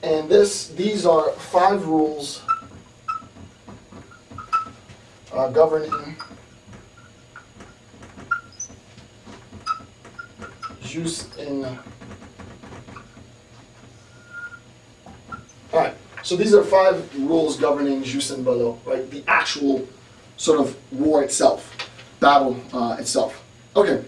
And these are 5 rules governing jus in. All right. So these are 5 rules governing jus in bello, right? The actual sort of war itself, battle itself. Okay.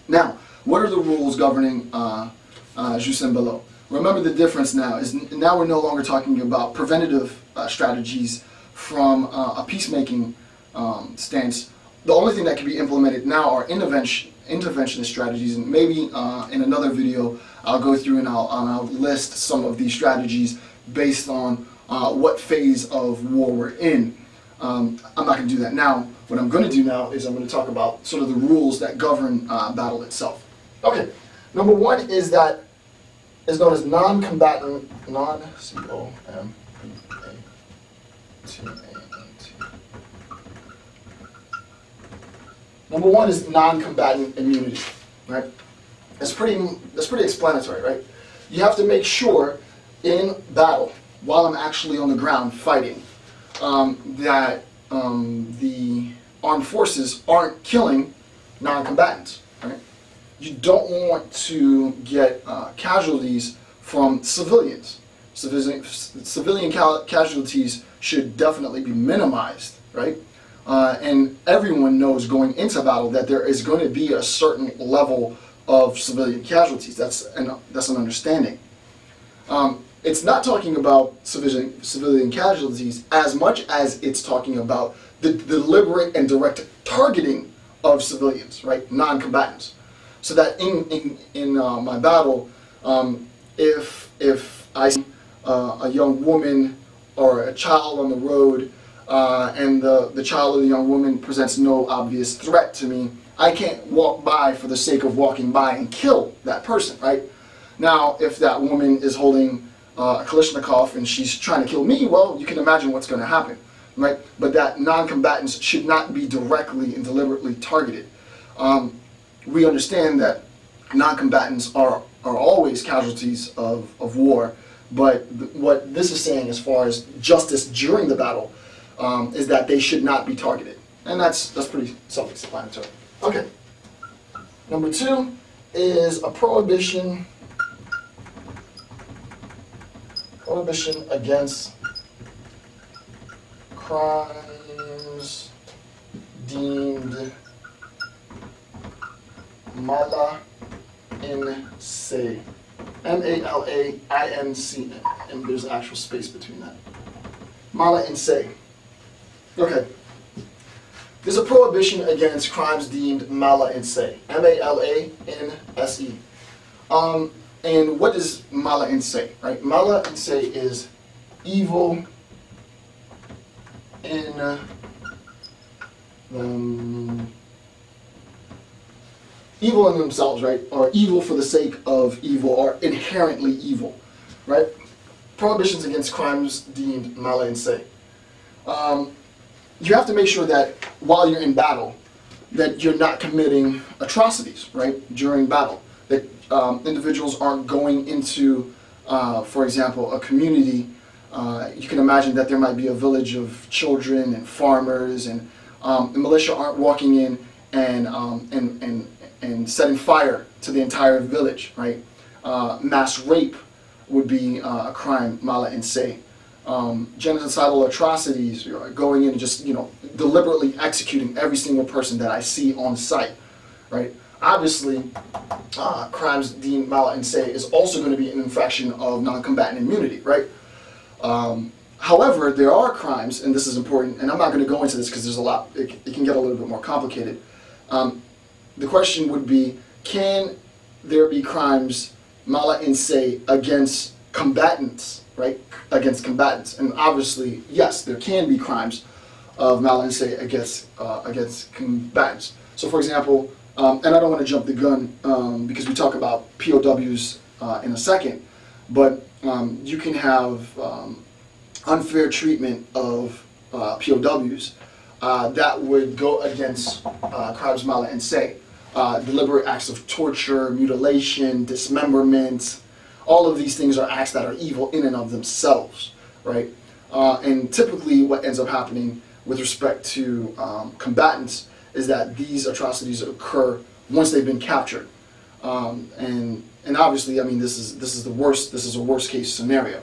Now, what are the rules governing jus in bello? Remember the difference now is now we're no longer talking about preventative strategies from a peacemaking stance. The only thing that can be implemented now are interventionist strategies, and maybe in another video I'll go through and I'll list some of these strategies based on what phase of war we're in. I'm not going to do that now. What I'm going to do now is I'm going to talk about sort of the rules that govern battle itself. Okay, number 1 is that is known as non-combatant, Number 1 is non-combatant immunity, right? That's pretty explanatory, right? You have to make sure in battle, while I'm actually on the ground fighting, that the armed forces aren't killing non-combatants, right? You don't want to get casualties from civilians. Civilian casualties should definitely be minimized, right? And everyone knows going into battle that there is going to be a certain level of civilian casualties. That's an understanding. It's not talking about civilian casualties as much as it's talking about the deliberate and direct targeting of civilians, right? Non-combatants. So that in my battle, if I see a young woman or a child on the road, and the child or the young woman presents no obvious threat to me, I can't walk by for the sake of walking by and kill that person, right? Now, if that woman is holding a Kalashnikov and she's trying to kill me, well, you can imagine what's going to happen, right? But that non-combatants should not be directly and deliberately targeted. We understand that non-combatants are always casualties of war, but what this is saying as far as justice during the battle is that they should not be targeted. And that's pretty self-explanatory. Okay. Number 2 is a prohibition against crimes deemed mala in se. M-A-L-A-I-N-C, and there's an actual space between that. Mala in se. Okay. There's a prohibition against crimes deemed mala in se. M-A-L-A-N-S-E. And what is mala in se, right? Mala in se is evil in evil in themselves, right? Or evil for the sake of evil, or inherently evil, right? Prohibitions against crimes deemed mala in se. You have to make sure that while you're in battle, that you're not committing atrocities, right, during battle. That individuals aren't going into, for example, a community. You can imagine that there might be a village of children and farmers, and the militia aren't walking in and setting fire to the entire village, right? Mass rape would be a crime, mala in se. Genocidal atrocities, going in and just, deliberately executing every single person that I see on site, right? Obviously, crimes deemed mala in se is also going to be an infraction of non-combatant immunity, right? However, there are crimes, and this is important, and I'm not going to go into this because there's a lot, it can get a little bit more complicated. The question would be, can there be crimes mala in se against combatants, right? Against combatants, and obviously, yes, there can be crimes of mala in se against combatants. So, for example, and I don't want to jump the gun because we talk about POWs in a second, but you can have unfair treatment of POWs that would go against crimes mala in se. Deliberate acts of torture, mutilation, dismemberment, All of these things are acts that are evil in and of themselves, right? And typically what ends up happening with respect to combatants is that these atrocities occur once they've been captured. And obviously, I mean, this is a worst case scenario.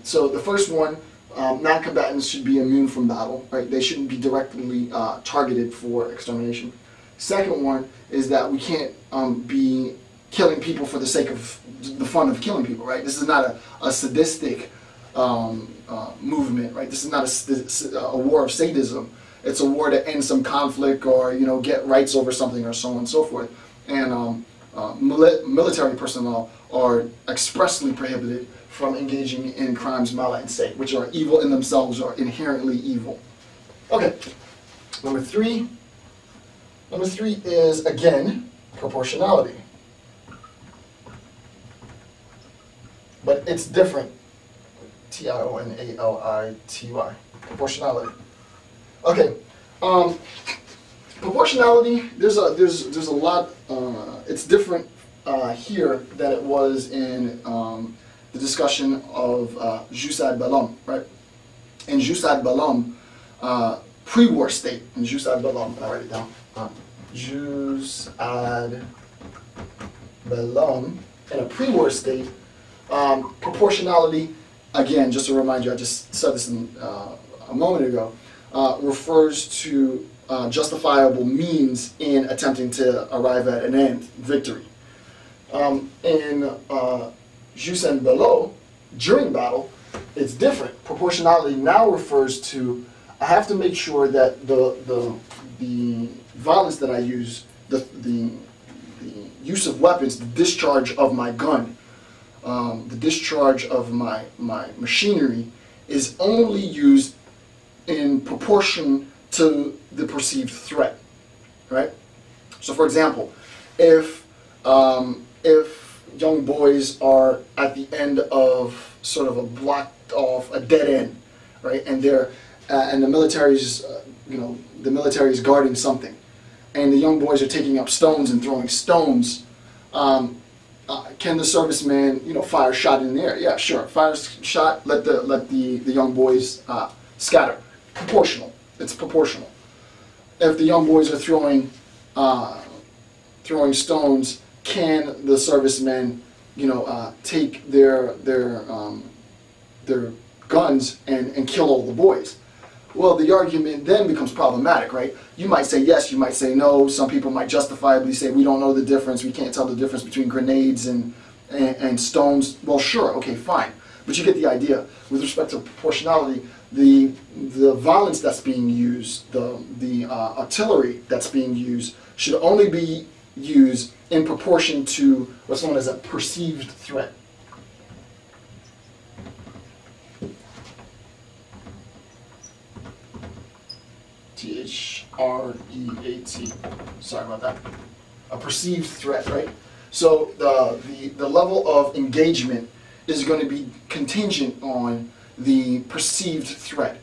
So the first one, non-combatants should be immune from battle, right? They shouldn't be directly targeted for extermination. Second one is that we can't be killing people for the sake of the fun of killing people, right? This is not a sadistic movement, right? This is not a war of sadism. It's a war to end some conflict or, you know, get rights over something or so on and so forth. And military personnel are expressly prohibited from engaging in crimes mala in se, which are evil in themselves or inherently evil. Okay, number three is, again, proportionality. But it's different. Tionality. Proportionality. Okay. Proportionality. There's a lot. It's different here than it was in the discussion of jus ad bellum, right? In jus ad bellum, pre-war state. In jus ad bellum, I'll write it down. Jus ad bellum, in a pre-war state, proportionality, again, just to remind you, I just said this a moment ago, refers to justifiable means in attempting to arrive at an end, victory. In jus ad bellum, during battle, it's different. Proportionality now refers to, I have to make sure that the violence that I use, the use of weapons, the discharge of my gun, the discharge of my machinery is only used in proportion to the perceived threat, right? So, for example, if young boys are at the end of sort of a blocked off, a dead end, right, and they're and the military's the military is guarding something, and the young boys are taking up stones and throwing stones. Can the serviceman, fire a shot in the air? Yeah, sure. Fire a shot. Let the young boys scatter. Proportional. It's proportional. If the young boys are throwing stones, can the servicemen, take their guns and kill all the boys? Well, the argument then becomes problematic, right? You might say yes, you might say no. Some people might justifiably say we don't know the difference. We can't tell the difference between grenades and stones. Well, sure, okay, fine. But you get the idea. With respect to proportionality, the violence that's being used, the artillery that's being used, should only be used in proportion to what's known as a perceived threat. T-H-R-E-A-T. Sorry about that. A perceived threat, right? So the level of engagement is going to be contingent on the perceived threat.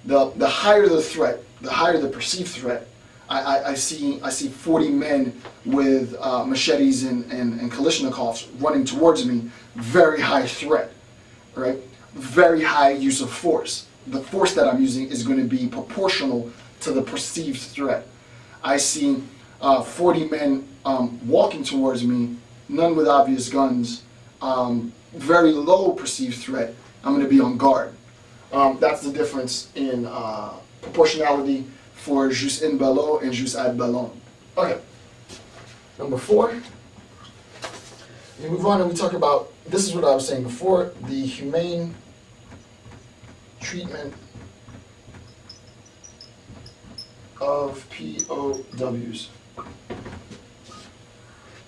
The higher the threat, the higher the perceived threat. I see 40 men with machetes and Kalashnikovs running towards me. Very high threat, right? Very high use of force. The force that I'm using is going to be proportional to the perceived threat. I see 40 men walking towards me, none with obvious guns, very low perceived threat. I'm going to be on guard. That's the difference in proportionality for jus in bello and jus ad bellum. Okay. Number 4. We move on and we talk about, this is what I was saying before, the humane treatment of POWs.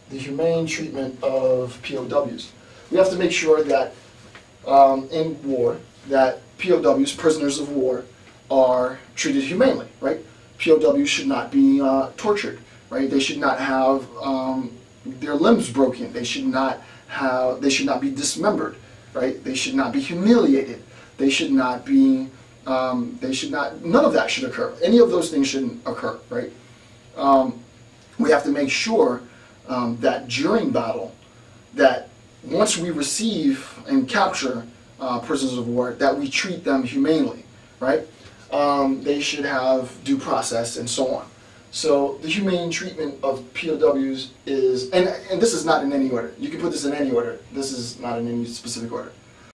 The humane treatment of POWs. We have to make sure that in war, that POWs, prisoners of war, are treated humanely, right? POWs should not be tortured, right? They should not have their limbs broken. They should not be dismembered, right? They should not be humiliated. They should not be, none of that should occur. Any of those things shouldn't occur, right? We have to make sure that during battle, that once we receive and capture prisoners of war, that we treat them humanely, right? They should have due process and so on. So the humane treatment of POWs is, and this is not in any order. You can put this in any order. This is not in any specific order.